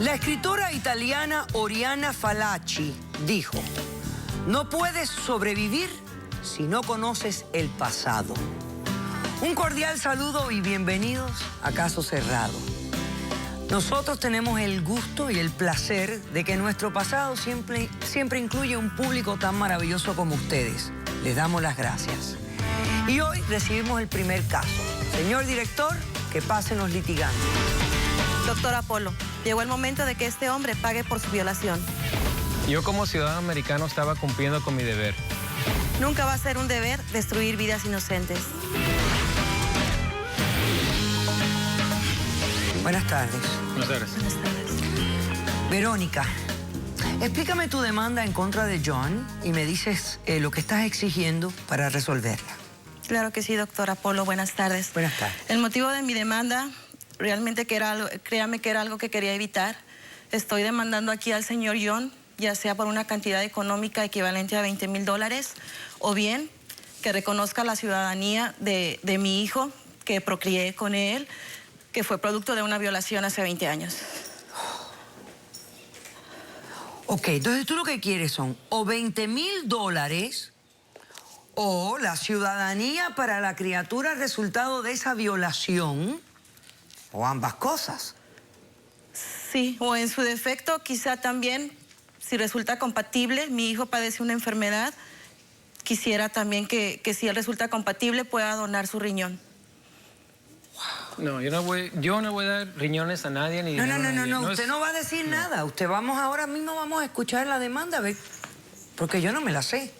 La escritora italiana Oriana Fallaci dijo: no puedes sobrevivir si no conoces el pasado. Un cordial saludo y bienvenidos a Caso Cerrado. Nosotros tenemos el gusto y el placer de que nuestro pasado siempre incluye un público tan maravilloso como ustedes. Les damos las gracias. Y hoy recibimos el primer caso. Señor director, que pasen los litigantes. Doctor Apolo, llegó el momento de que este hombre pague por su violación. Yo como ciudadano americano estaba cumpliendo con mi deber. Nunca va a ser un deber destruir vidas inocentes. Buenas tardes. Buenas tardes. Buenas tardes. Verónica, explícame tu demanda en contra de John y me dices lo que estás exigiendo para resolverla. Claro que sí, doctor Apolo. Buenas tardes. Buenas tardes. El motivo de mi demanda, realmente que era algo, créame que era algo que quería evitar. Estoy demandando aquí al señor John, ya sea por una cantidad económica equivalente a $20,000, o bien que reconozca la ciudadanía de mi hijo, que procreé con él, que fue producto de una violación hace 20 años. Ok, entonces tú lo que quieres son o $20,000 o la ciudadanía para la criatura resultado de esa violación, o ambas cosas. Sí, o en su defecto, quizá también, si resulta compatible, mi hijo padece una enfermedad, quisiera también que si él resulta compatible pueda donar su riñón. No, yo no voy a dar riñones a nadie ni dinero a nadie. No, usted no va a decir nada. Ahora mismo vamos a escuchar la demanda, a ver, porque yo no me la sé.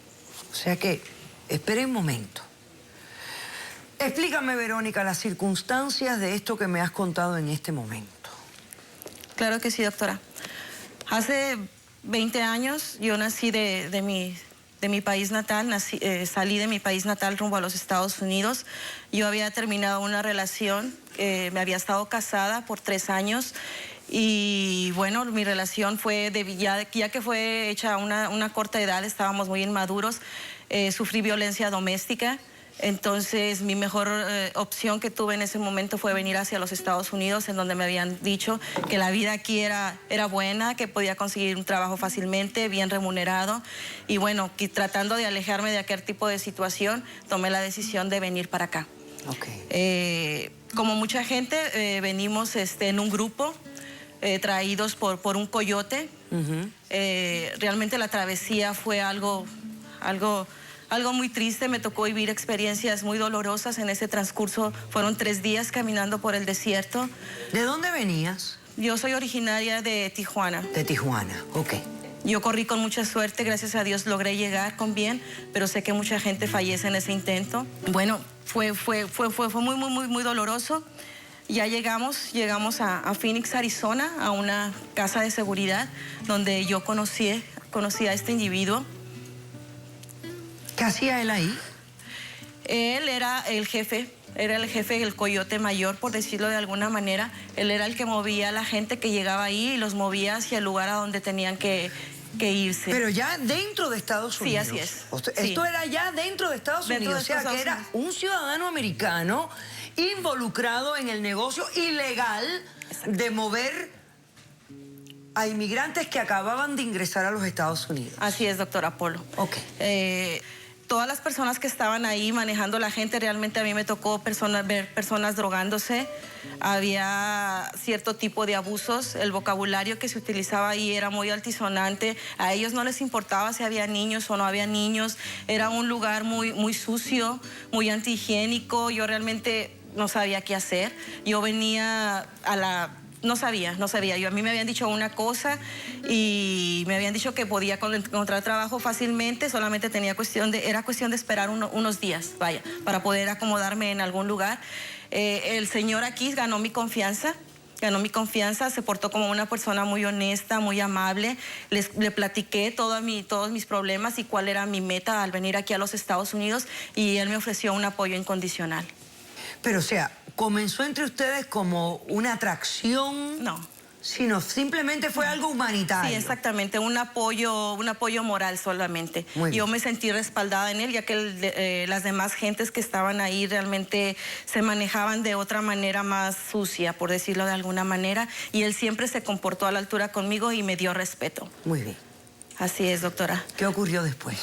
O sea que, espere un momento. Explícame, Verónica, las circunstancias de esto que me has contado en este momento. Claro que sí, doctora. Hace 20 años yo nací de mi país natal, salí de mi país natal rumbo a los Estados Unidos. Yo había terminado una relación, me había estado casada por 3 años y bueno, mi relación fue, ya que fue hecha a una corta edad, estábamos muy inmaduros, sufrí violencia doméstica. Entonces, mi mejor opción que tuve en ese momento fue venir hacia los Estados Unidos, en donde me habían dicho que la vida aquí era buena, que podía conseguir un trabajo fácilmente, bien remunerado. Y bueno, tratando de alejarme de aquel tipo de situación, tomé la decisión de venir para acá. Okay. Como mucha gente, venimos en un grupo, traídos por un coyote. Realmente la travesía fue algo muy triste, me tocó vivir experiencias muy dolorosas en ese transcurso. Fueron 3 días caminando por el desierto. ¿De dónde venías? Yo soy originaria de Tijuana. De Tijuana, ok. Yo corrí con mucha suerte, gracias a Dios logré llegar con bien, pero sé que mucha gente fallece en ese intento. Bueno, fue muy doloroso. Ya llegamos a Phoenix, Arizona, a una casa de seguridad donde yo conocí a este individuo. ¿Qué hacía él ahí? Él era el jefe, el coyote mayor, por decirlo de alguna manera. Él era el que movía a la gente que llegaba ahí y los movía hacia el lugar a donde tenían que irse. Pero ya dentro de Estados Unidos. Sí, así es. Esto era ya dentro de Estados Unidos. O sea, que era un ciudadano americano involucrado en el negocio ilegal de mover a inmigrantes que acababan de ingresar a los Estados Unidos. Así es, doctor Apolo. Ok. Todas las personas que estaban ahí manejando la gente, realmente a mí me tocó ver personas drogándose. Había cierto tipo de abusos. El vocabulario que se utilizaba ahí era muy altisonante. A ellos no les importaba si había niños o no había niños. Era un lugar muy sucio, muy antihigiénico. Yo realmente no sabía qué hacer. Yo venía No sabía. A mí me habían dicho una cosa y me habían dicho que podía encontrar trabajo fácilmente, solamente era cuestión de esperar unos días, para poder acomodarme en algún lugar. El señor aquí ganó mi confianza, se portó como una persona muy honesta, muy amable. Le platiqué todos mis problemas y cuál era mi meta al venir aquí a los Estados Unidos y él me ofreció un apoyo incondicional. Pero, o sea, ¿comenzó entre ustedes como una atracción? No. sino simplemente fue algo humanitario. Sí, exactamente, un apoyo moral solamente. Yo me sentí respaldada en él, ya que las demás gentes que estaban ahí realmente se manejaban de otra manera más sucia, por decirlo de alguna manera, y él siempre se comportó a la altura conmigo y me dio respeto. Muy bien. Así es, doctora. ¿Qué ocurrió después?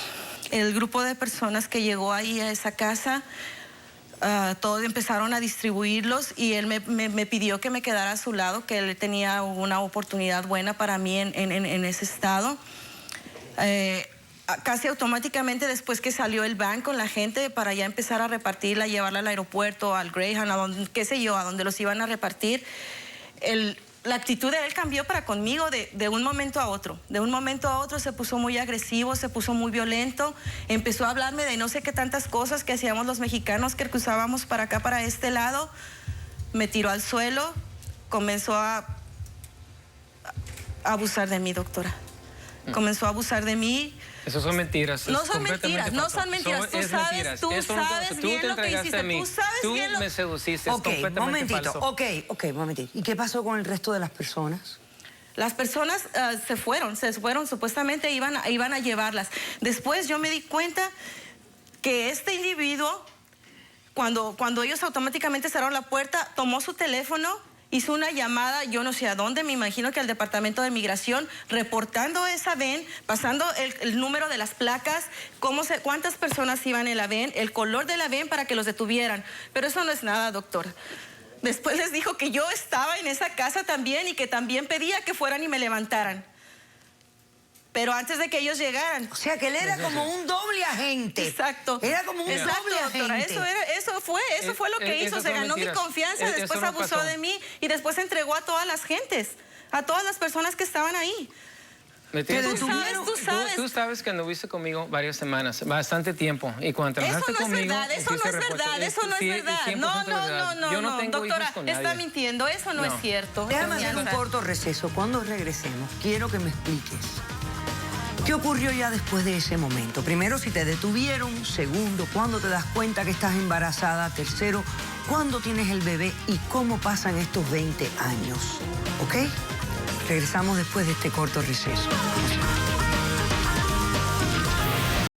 El grupo de personas que llegó ahí a esa casa, todos empezaron a distribuirlos y él me pidió que me quedara a su lado, que él tenía una oportunidad buena para mí en ese estado. Casi automáticamente después que salió el van con la gente para ya empezar a repartirla, llevarla al aeropuerto, al Greyhound, a donde, qué sé yo, a donde los iban a repartir, la actitud de él cambió para conmigo de un momento a otro. De un momento a otro se puso muy agresivo, se puso muy violento. Empezó a hablarme de no sé qué tantas cosas que hacíamos los mexicanos que cruzábamos para acá, para este lado. Me tiró al suelo, comenzó a abusar de mí, doctora. Comenzó a abusar de mí. Eso son mentiras. No son mentiras, no son mentiras. Tú sabes bien lo que hiciste. Tú sabes bien lo que... me seduciste, Ok, es completamente falso. Ok, momentito. ¿Y qué pasó con el resto de las personas? Las personas se fueron, supuestamente iban a llevarlas. Después yo me di cuenta que este individuo, cuando ellos automáticamente cerraron la puerta, tomó su teléfono, hizo una llamada, yo no sé a dónde, me imagino que al Departamento de Migración, reportando esa VEN, pasando el número de las placas, cuántas personas iban en la VEN, el color de la VEN para que los detuvieran. Pero eso no es nada, doctora. Después les dijo que yo estaba en esa casa también y que también pedía que fueran y me levantaran. Pero antes de que ellos llegaran. O sea, que él era como un doble agente. Exacto. Era como un doble doctora, agente. Eso fue lo que hizo. Se ganó mi confianza, después abusó de mí y después entregó a todas las gentes, a todas las personas que estaban ahí. Tú sabes que anduviste conmigo varias semanas, bastante tiempo. Y cuando trabajaste conmigo... Eso no es verdad. No, Yo no tengo doctora, hijos con nadie. está mintiendo, eso no es cierto. Déjame hacer un corto receso. Cuando regresemos, quiero que me expliques qué ocurrió ya después de ese momento. Primero, si te detuvieron. Segundo, cuándo te das cuenta que estás embarazada. Tercero, cuándo tienes el bebé y cómo pasan estos 20 años. ¿Ok? Regresamos después de este corto receso.